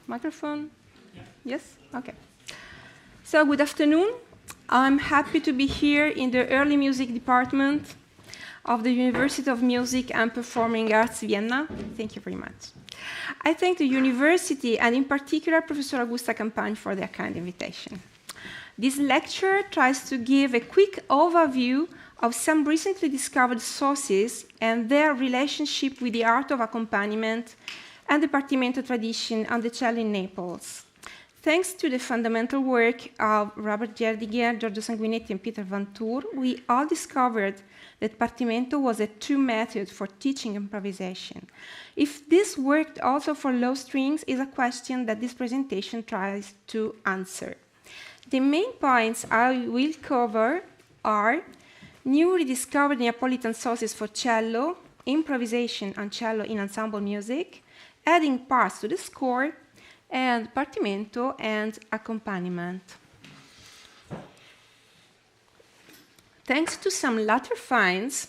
Microphone? Yes? Okay. So, good afternoon. I'm happy to be here in the early music department of the University of Music and Performing Arts, Vienna. Thank you very much. I thank the university and in particular Professor Augusta Campagni for their kind invitation. This lecture tries to give a quick overview of some recently discovered sources and their relationship with the art of accompaniment and the Partimento tradition on the cello in Naples. Thanks to the fundamental work of Robert Gerdiger, Giorgio Sanguinetti, and Peter Van Toor, we all discovered that Partimento was a true method for teaching improvisation. If this worked also for low strings is a question that this presentation tries to answer. The main points I will cover are new rediscovered Neapolitan sources for cello, improvisation on cello in ensemble music, adding parts to the score, and Partimento and accompaniment. Thanks to some latter finds,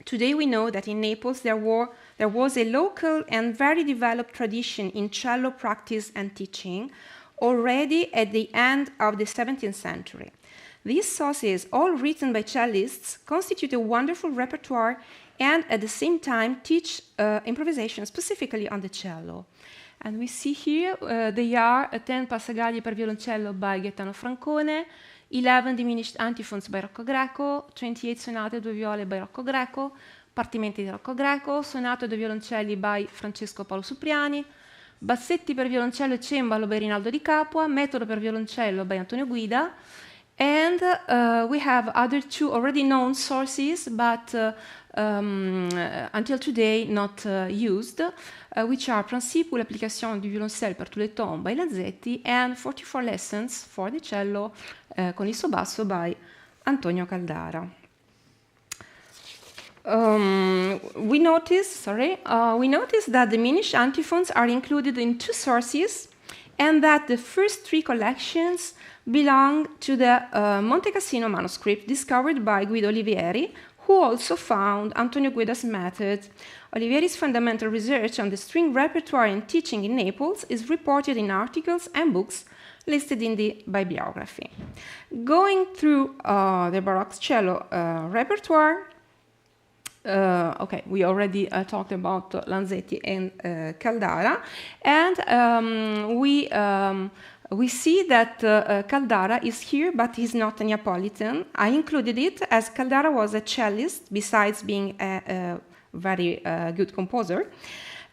today we know that in Naples there was a local and very developed tradition in cello practice and teaching already at the end of the 17th century. These sources, all written by cellists, constitute a wonderful repertoire and at the same time teach improvisation specifically on the cello. And we see here they are 10 Passacagli per violoncello by Gaetano Francone, 11 diminished antiphons by Rocco Greco, 28 Sonate due viole by Rocco Greco, Partimenti di Rocco Greco, Sonate due violoncelli by Francesco Supriani, Bassetti per violoncello e cembalo by Rinaldo Di Capua, Metodo per violoncello by Antonio Guida, and we have other two already known sources, but until today not used, which are Principes ou l'application du violoncelle per tous les tons by Lanzetti and 44 Lessons for the cello con il suo basso by Antonio Caldara. We notice that the diminished antiphons are included in two sources and that the first three collections belong to the Monte Cassino manuscript discovered by Guido Olivieri, who also found Antonio Guida's method. Olivieri's fundamental research on the string repertoire and teaching in Naples is reported in articles and books listed in the bibliography. Going through the Baroque cello repertoire, we already talked about Lanzetti and Caldara, and we see that Caldara is here, but he's not a Neapolitan. I included it as Caldara was a cellist, besides being a very good composer,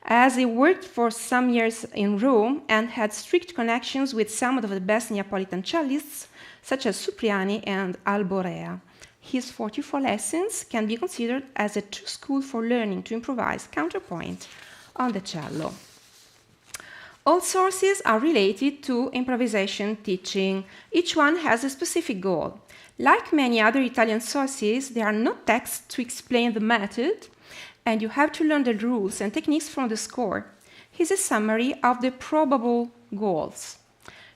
as he worked for some years in Rome and had strict connections with some of the best Neapolitan cellists, such as Supriani and Alborea. His 44 lessons can be considered as a true school for learning to improvise counterpoint on the cello. All sources are related to improvisation teaching. Each one has a specific goal. Like many other Italian sources, there are no texts to explain the method, and you have to learn the rules and techniques from the score. Here's a summary of the probable goals.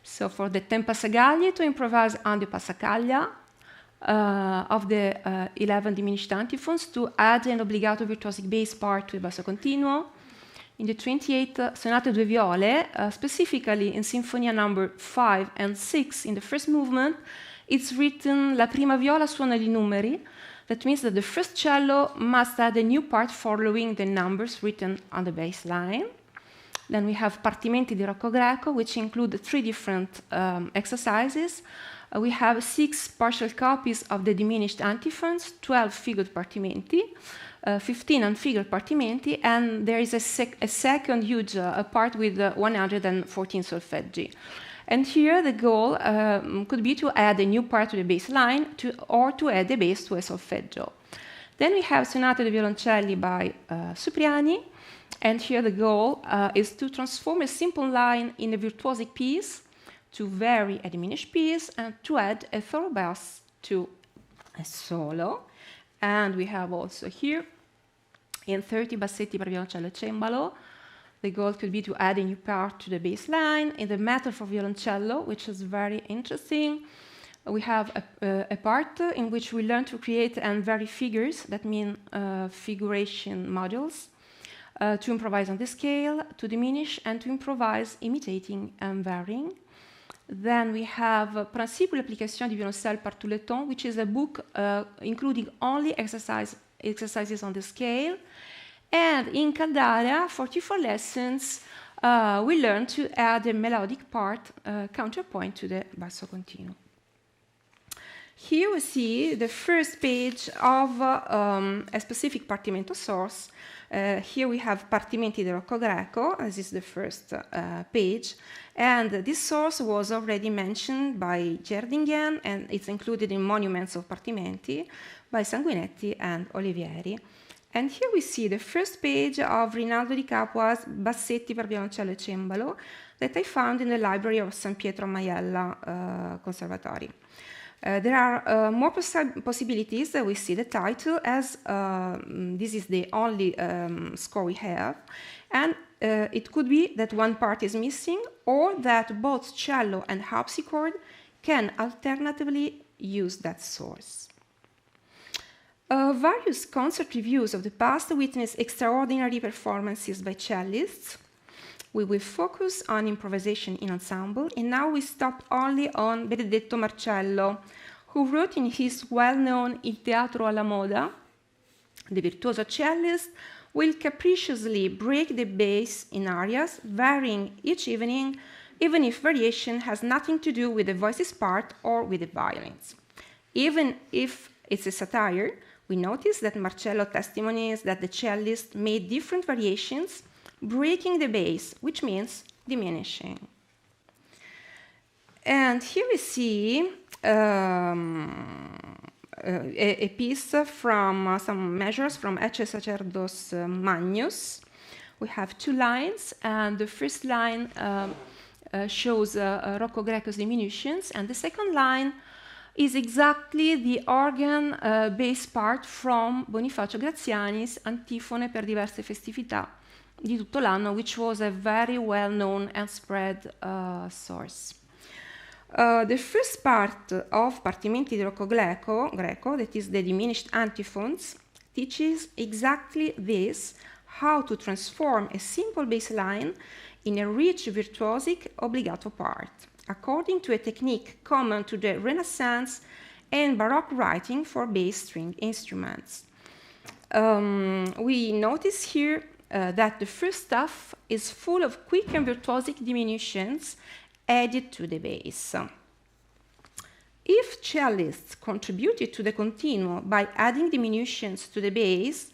So for the 10 Passacagli, to improvise on the passacaglia of the 11 diminished antiphons, to add an obbligato virtuosic bass part to the basso continuo. In the 28th Sonate due viole, specifically in Sinfonia number 5 and 6 in the first movement, it's written La prima viola suona i numeri. That means that the first cello must add a new part following the numbers written on the bass line. Then we have Partimenti di Rocco Greco, which include 3 different exercises. We have 6 partial copies of the diminished antiphons, 12 figured partimenti, 15 unfigured partimenti, and there is a second huge part with 114 solfeggi. And here the goal could be to add a new part to the bass line or to add a bass to a solfeggio. Then we have Sonate dei violoncelli by Supriani, and here the goal is to transform a simple line in a virtuosic piece, to vary a diminished piece, and to add a thorough bass to a solo. And we have also here in 30 Bassetti per violoncello e cembalo, the goal could be to add a new part to the bass line. In the Method for violoncello, which is very interesting, we have a part in which we learn to create and vary figures, that mean figuration modules, to improvise on the scale, to diminish, and to improvise imitating and varying. Then we have Principes d'application du violoncelle par tous les temps, which is a book including only exercises on the scale. And in Caldara, 44 lessons, we learn to add a melodic part counterpoint to the basso continuo. Here we see the first page of a specific Partimento source. Here we have Partimenti di Rocco Greco, this is the first page, and this source was already mentioned by Gerdingen, and it's included in Monuments of Partimenti by Sanguinetti and Olivieri. And here we see the first page of Rinaldo Di Capua's Bassetti per violoncello e cembalo that I found in the library of San Pietro a Maiella Conservatory. There are more possibilities. We see the title as this is the only score we have, and it could be that one part is missing or that both cello and harpsichord can alternatively use that source. Various concert reviews of the past witness extraordinary performances by cellists. We will focus on improvisation in ensemble, and now we stop only on Benedetto Marcello, who wrote in his well-known Il Teatro alla Moda, the virtuoso cellist will capriciously break the bass in arias, varying each evening, even if variation has nothing to do with the voice's part or with the violins. Even if it's a satire, we notice that Marcello testimonies that the cellist made different variations, breaking the bass, which means diminishing. And here we see a piece from some measures from Ecce Sacerdos Magnus. We have two lines, and the first line shows Rocco Greco's diminutions, and the second line is exactly the organ bass part from Bonifacio Graziani's Antifone per diverse festività di tutto l'anno, which was a very well-known and spread source. The first part of Partimenti di Rocco Greco, that is the diminished antiphons, teaches exactly this, how to transform a simple bass line in a rich virtuosic obbligato part, according to a technique common to the Renaissance and Baroque writing for bass string instruments. We notice here that the first stuff is full of quick and virtuosic diminutions added to the bass. If cellists contributed to the continuo by adding diminutions to the bass,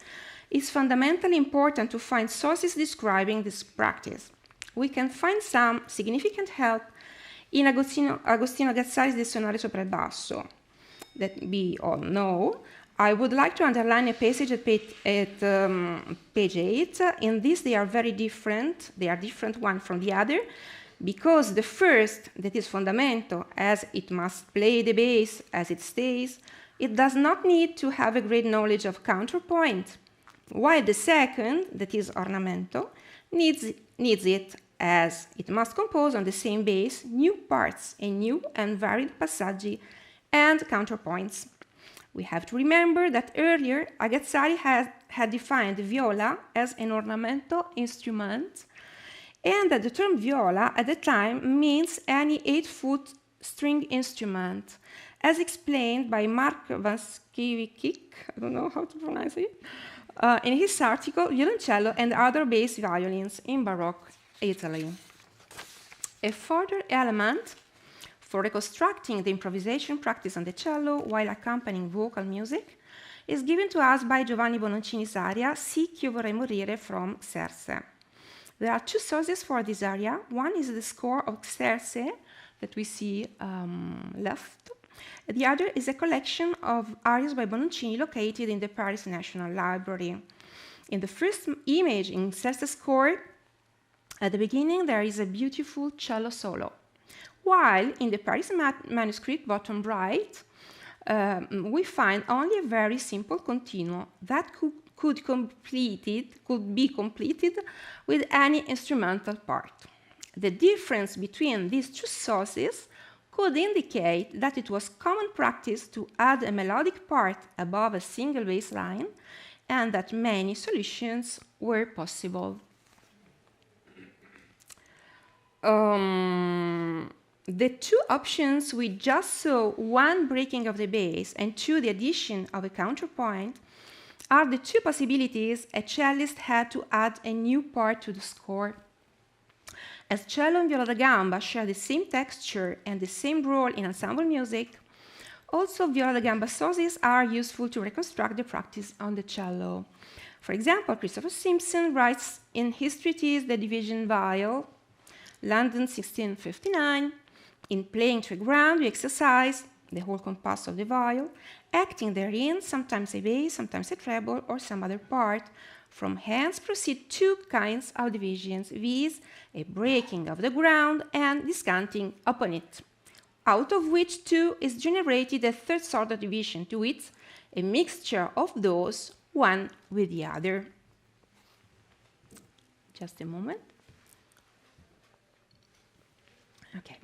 it's fundamentally important to find sources describing this practice. We can find some significant help in Agostino Gazzari's De Sonare sopra il basso, that we all know. I would like to underline a passage at page 8. In this, they are very different. They are different one from the other, because the first, that is Fondamento, as it must play the bass as it stays, it does not need to have a great knowledge of counterpoint, while the second, that is Ornamento, needs it, as it must compose on the same bass new parts and new and varied passaggi and counterpoints. We have to remember that earlier Agazzari had defined viola as an ornamento instrument, and that the term viola at the time means any 8-foot string instrument, as explained by Mark Vanskiewicz, I don't know how to pronounce it, in his article Violoncello and Other Bass Violins in Baroque Italy. A further element for reconstructing the improvisation practice on the cello while accompanying vocal music is given to us by Giovanni Bononcini's aria Sì ch'io vorrei morire from Xerxes. There are two sources for this aria. One is the score of Xerxes that we see left. The other is a collection of arias by Bononcini located in the Paris National Library. In the first image in Xerxes' score, at the beginning there is a beautiful cello solo, while in the Paris manuscript, bottom right, we find only a very simple continuo that could be completed with any instrumental part. The difference between these two sources could indicate that it was common practice to add a melodic part above a single bass line and that many solutions were possible. The two options we just saw, one breaking of the bass and two the addition of a counterpoint, are the two possibilities a cellist had to add a new part to the score. As cello and viola da gamba share the same texture and the same role in ensemble music, also viola da gamba sources are useful to reconstruct the practice on the cello. For example, Christopher Simpson writes in his treatise The Division Viol, London 1659, in playing to a ground, you exercise the whole compass of the viol, acting therein sometimes a bass, sometimes a treble, or some other part. From hence proceed two kinds of divisions, viz., a breaking of the ground and descanting upon it, out of which two is generated a third sort of division, to wit, a mixture of those, one with the other. Just a moment. Okay.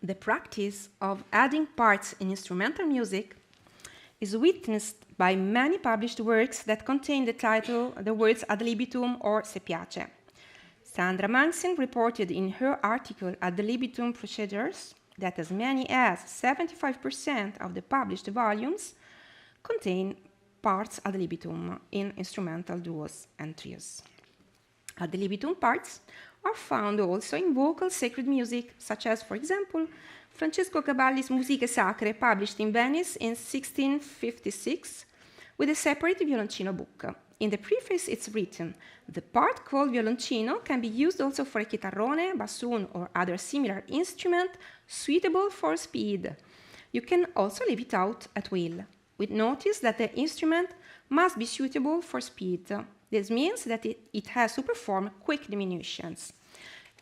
The practice of adding parts in instrumental music is witnessed by many published works that contain the title, the words ad libitum or se piace. Sandra Manson reported in her article Ad libitum Procedures that as many as 75% of the published volumes contain parts ad libitum in instrumental duos and trios. Ad libitum parts are found also in vocal sacred music, such as, for example, Francesco Cavalli's Musiche Sacre, published in Venice in 1656, with a separate violoncino book. In the preface it's written, the part called violoncino can be used also for a chitarrone, bassoon, or other similar instrument suitable for speed. You can also leave it out at will, with notice that the instrument must be suitable for speed. This means that it has to perform quick diminutions.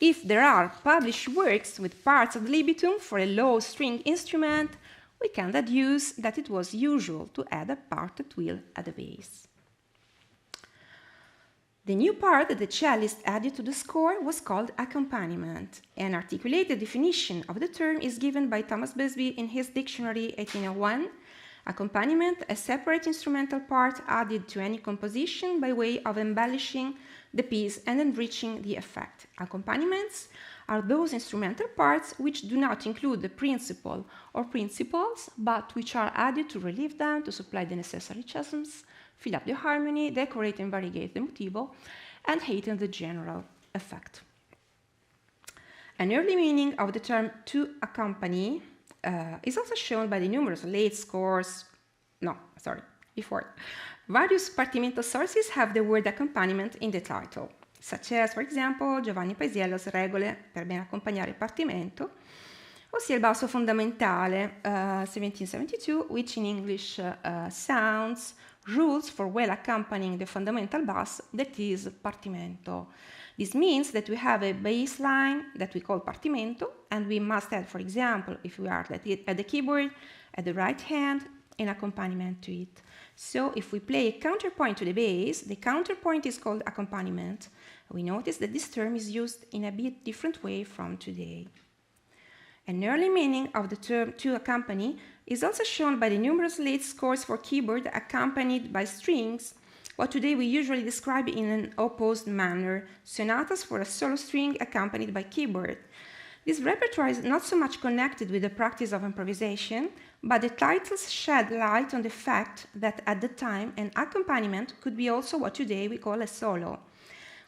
If there are published works with parts ad libitum for a low string instrument, we can deduce that it was usual to add a part at will at the bass. The new part that the cellist added to the score was called accompaniment. An articulated definition of the term is given by Thomas Busby in his dictionary 1801. Accompaniment, a separate instrumental part added to any composition by way of embellishing the piece and enriching the effect. Accompaniments are those instrumental parts which do not include the principal or principals, but which are added to relieve them, to supply the necessary chasms, fill up the harmony, decorate and variegate the motivo, and heighten the general effect. An early meaning of the term to accompany is also shown by the numerous late scores. Various Partimento sources have the word accompaniment in the title, such as, for example, Giovanni Paisiello's Regole per ben accompagnare il Partimento, ossia il basso fondamentale, 1772, which in English sounds rules for well accompanying the fundamental bass, that is Partimento. This means that we have a bass line that we call Partimento, and we must add, for example, if we are at the keyboard, at the right hand, an accompaniment to it. So if we play a counterpoint to the bass, the counterpoint is called accompaniment. We notice that this term is used in a bit different way from today. An early meaning of the term to accompany is also shown by the numerous late scores for keyboard accompanied by strings, what today we usually describe in an opposed manner, sonatas for a solo string accompanied by keyboard. This repertoire is not so much connected with the practice of improvisation, but the titles shed light on the fact that at the time an accompaniment could be also what today we call a solo.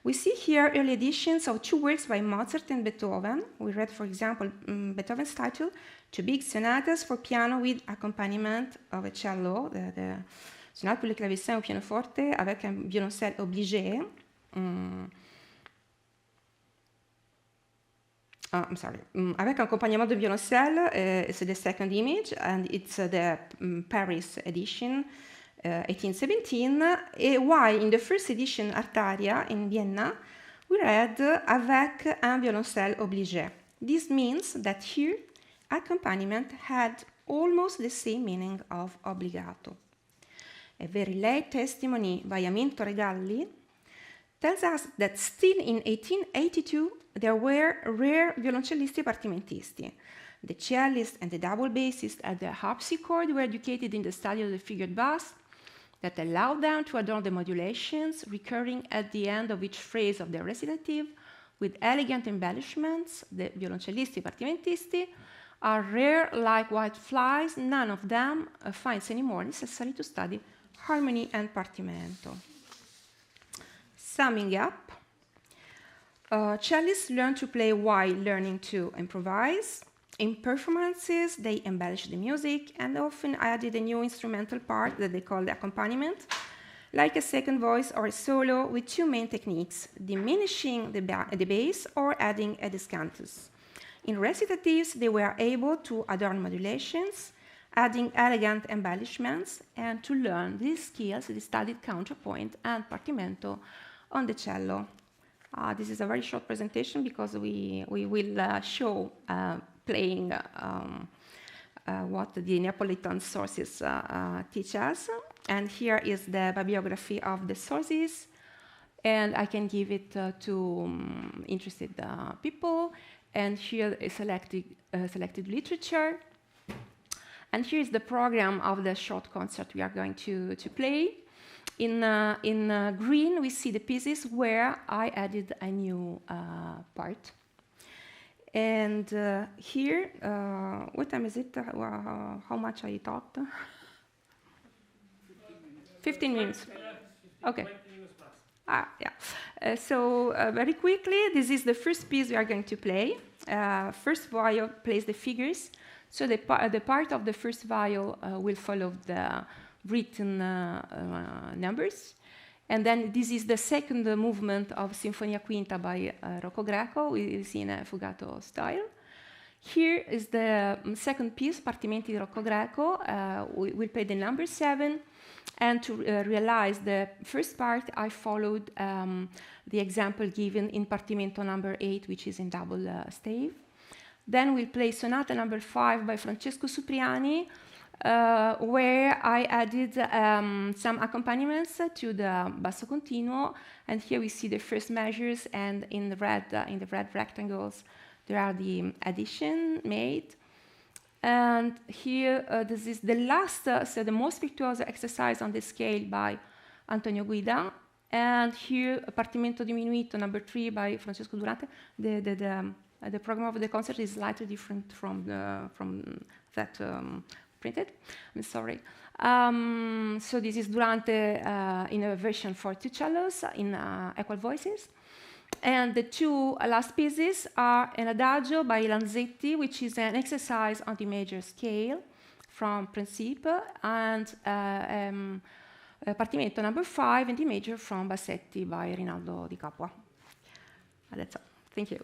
We see here early editions of two works by Mozart and Beethoven. We read, for example, Beethoven's title, Two Big Sonatas for Piano with Accompaniment of a Cello, the Sonate pour le clavecin au pianoforte avec un violoncelle obligé. Avec accompagnement de violoncelle, it's the second image, and it's the Paris edition, 1817, while in the first edition, Artaria, in Vienna, we read avec un violoncelle obligé. This means that here, accompaniment had almost the same meaning of obbligato. A very late testimony by Aminto Regalli tells us that still in 1882 there were rare violoncellisti partimentisti. The cellist and the double bassist at the harpsichord were educated in the study of the figured bass. that allow them to adorn the modulations, recurring at the end of each phrase of their recitative with elegant embellishments. The violoncellisti partimentisti are rare like white flies. None of them finds anymore necessary to study harmony and partimento. Summing up, cellists learn to play while learning to improvise. In performances, they embellish the music and often added a new instrumental part that they call the accompaniment, like a second voice or a solo with two main techniques, diminishing the bass or adding a descantus. In recitatives, they were able to adorn modulations, adding elegant embellishments, and to learn these skills, they studied counterpoint and partimento on the cello. This is a very short presentation because we will show playing what the Neapolitan sources teach us. And here is the bibliography of the sources, and I can give it to interested people. And here is selected literature. And here is the program of the short concert we are going to play. In green, we see the pieces where I added a new part. And here, what time is it? How much I talked? 15 minutes. Okay. Yeah. So very quickly, this is the first piece we are going to play. First viol plays the figures. So the part of the first viol will follow the written numbers. And then this is the second movement of Sinfonia Quinta by Rocco Greco. It's in a fugato style. Here is the second piece, Partimenti di Rocco Greco. We'll play the number 7. And to realize the first part, I followed the example given in Partimento number 8, which is in double stave. Then we'll play Sonata number 5 by Francesco Supriani, where I added some accompaniments to the basso continuo. And here we see the first measures, and in the red rectangles, there are the addition made. And here, this is the last, so the most virtuoso exercise on the scale by Antonio Guida. And here, Partimento diminuito number 3 by Francesco Durante. The program of the concert is slightly different from that printed. I'm sorry. So this is Durante in a version for two cellos in equal voices. And the two last pieces are an Adagio by Lanzetti, which is an exercise on the major scale from Principes, and Partimento number 5 in the major from Bassetti by Rinaldo Di Capua. That's all. Thank you.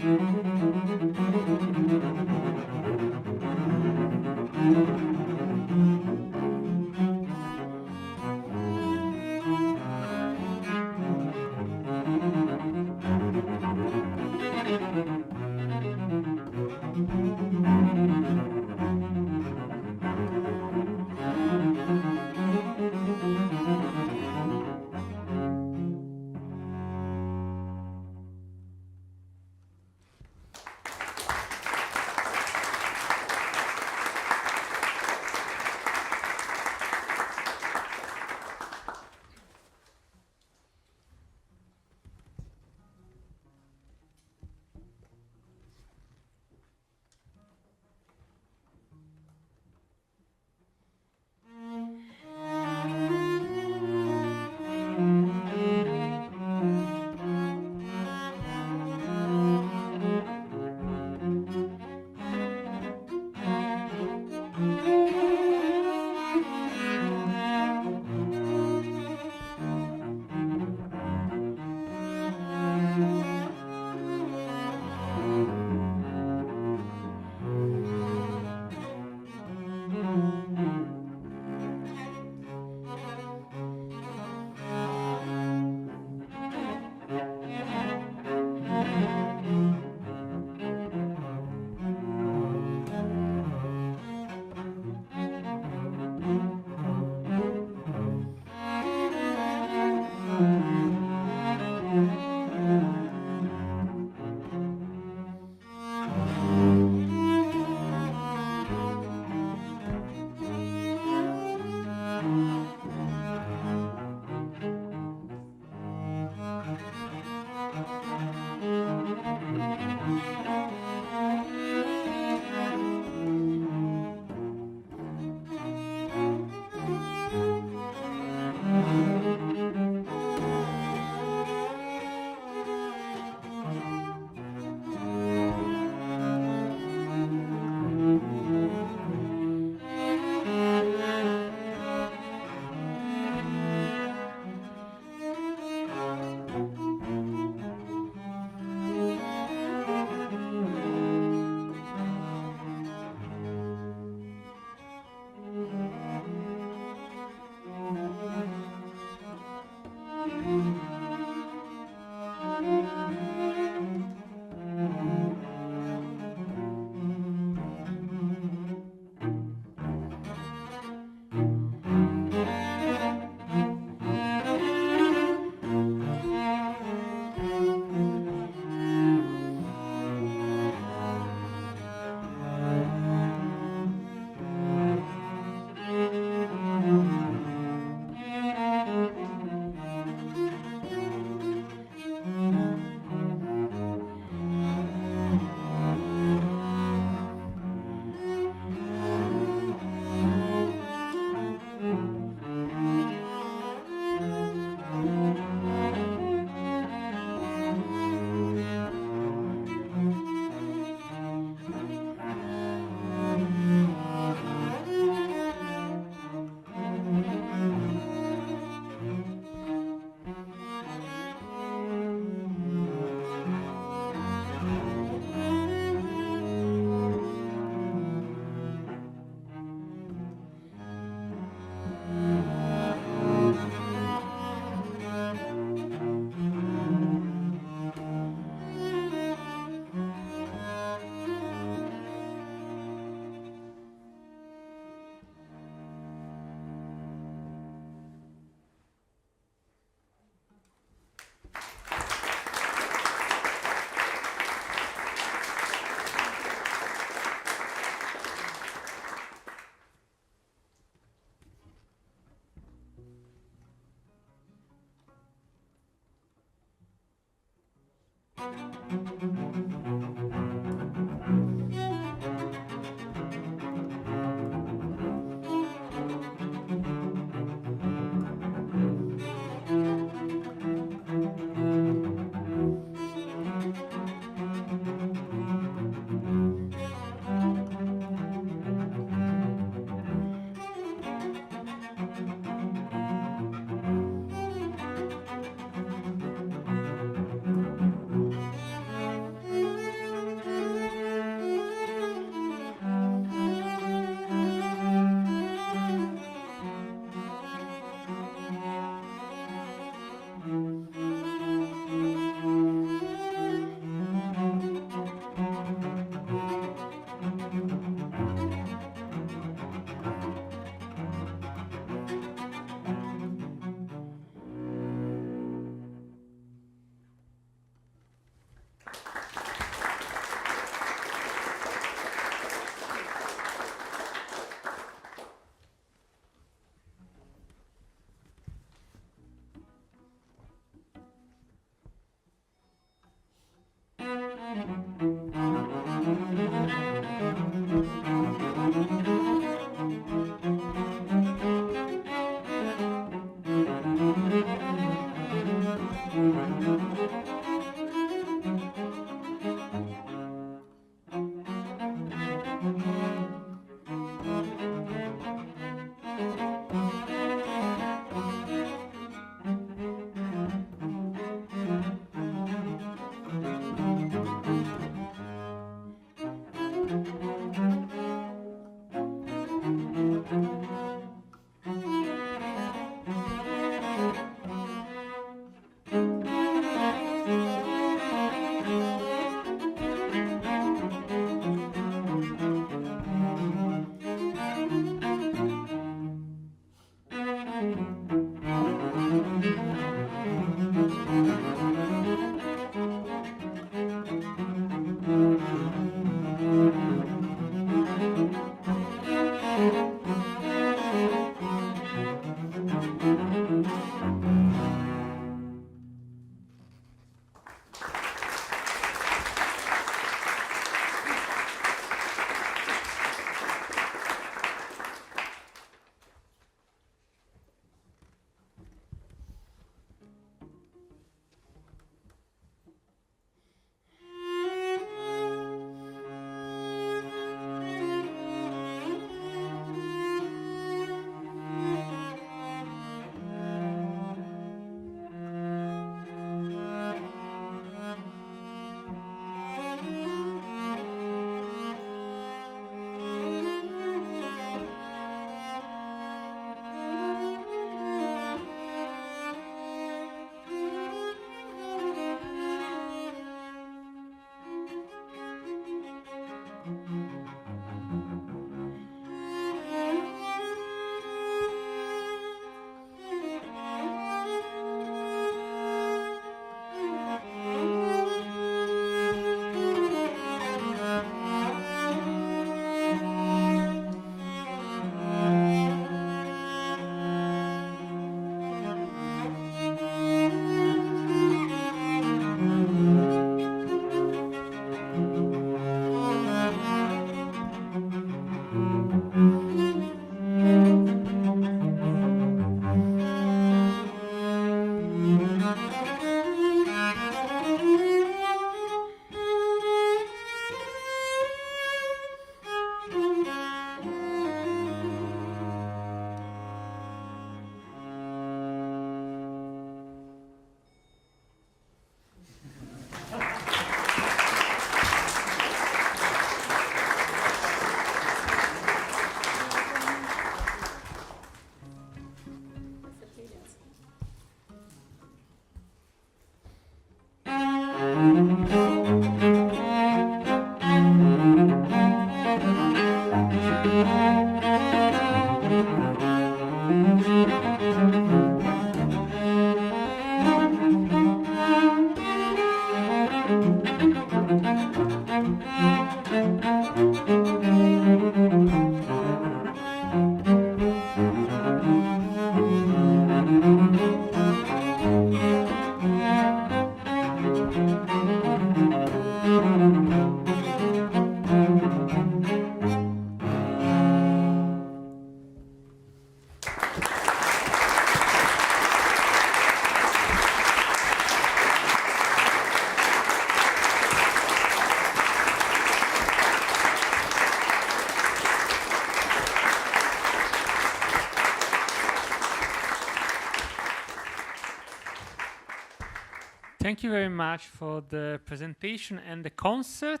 thank you very much for the presentation and the concert.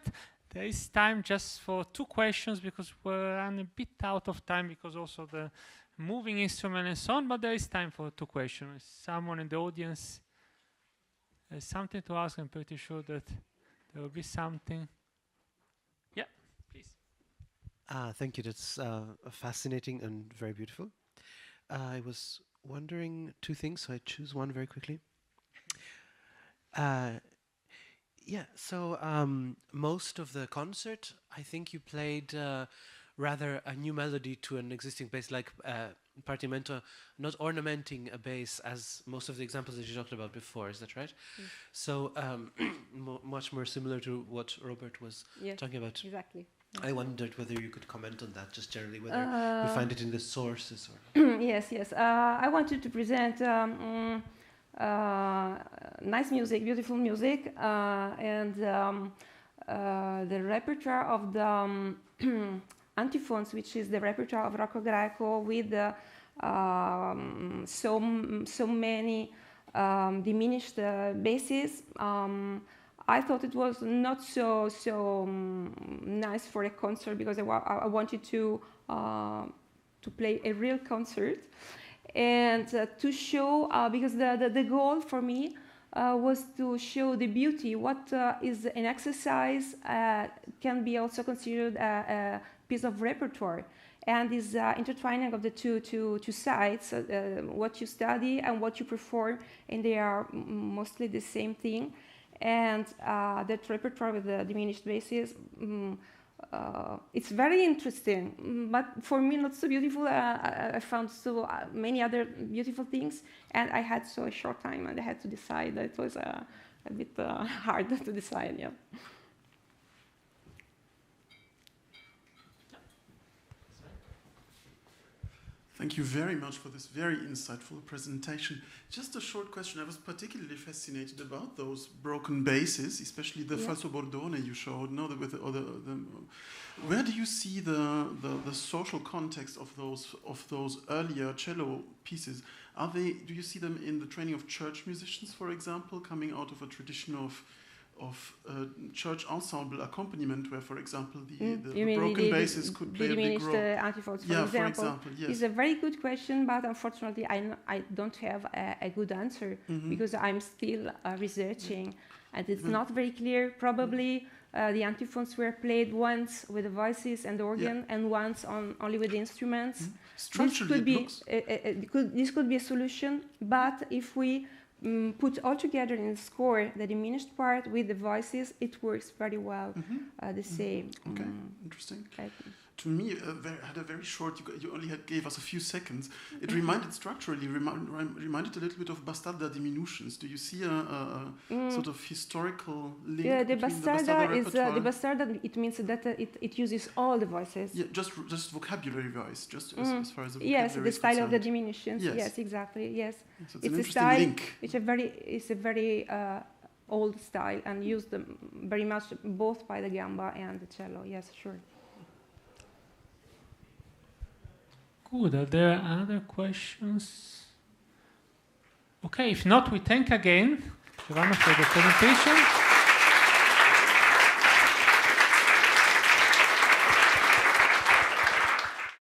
There is time just for 2 questions because we're running a bit out of time because also the moving instrument and so on, but there is time for 2 questions. Someone in the audience has something to ask. I'm pretty sure that there will be something. Yeah, please. Thank you. That's fascinating and very beautiful. I was wondering 2 things, so I choose one very quickly. So most of the concert, I think you played rather a new melody to an existing bass, like Partimento, not ornamenting a bass as most of the examples that you talked about before. Is that right? Yes. So much more similar to what Robert was talking about. Exactly. I wondered whether you could comment on that, just generally, whether you find it in the sources or. Yes. I wanted to present nice music, beautiful music, and the repertoire of the antiphons, which is the repertoire of Rocco Greco, with so many diminished basses. I thought it was not so nice for a concert because I wanted to play a real concert and to show because the goal for me was to show the beauty. What is an exercise can be also considered a piece of repertoire, and is intertwining of the two sides, what you study and what you perform, and they are mostly the same thing. And that repertoire with the diminished basses, it's very interesting, but for me not so beautiful. I found so many other beautiful things, and I had so a short time, and I had to decide. It was a bit hard to decide. Yeah. Thank you very much for this very insightful presentation. Just a short question. I was particularly fascinated about those broken basses, especially the falso bordone you showed. No, where do you see the social context of those earlier cello pieces? Do you see them in the training of church musicians, for example, coming out of a tradition of church ensemble accompaniment, where, for example, the broken basses could play a big role? Antiphons, for example, yes. It's a very good question, but unfortunately, I don't have a good answer because I'm still researching, and it's not very clear. Probably the antiphons were played once with the voices and the organ, and once only with the instruments. Structurally, this could be a solution, but if we put all together in the score the diminished part with the voices, it works very well. The same. Okay, interesting. To me, had a very short. You only gave us a few seconds. It reminded structurally reminded a little bit of bastarda diminutions. Do you see a sort of historical link? Yeah, the bastarda is the bastarda. It means that it uses all the voices. Yeah, just vocabulary wise, just as far as the vocabulary yes, the style concerned. of the diminutions. Yes, exactly. Yes, so it's a style. Link. It's a very old style and used very much both by the gamba and the cello. Yes, sure. Good. Are there other questions? Okay, if not, we thank again Giovanna for the presentation.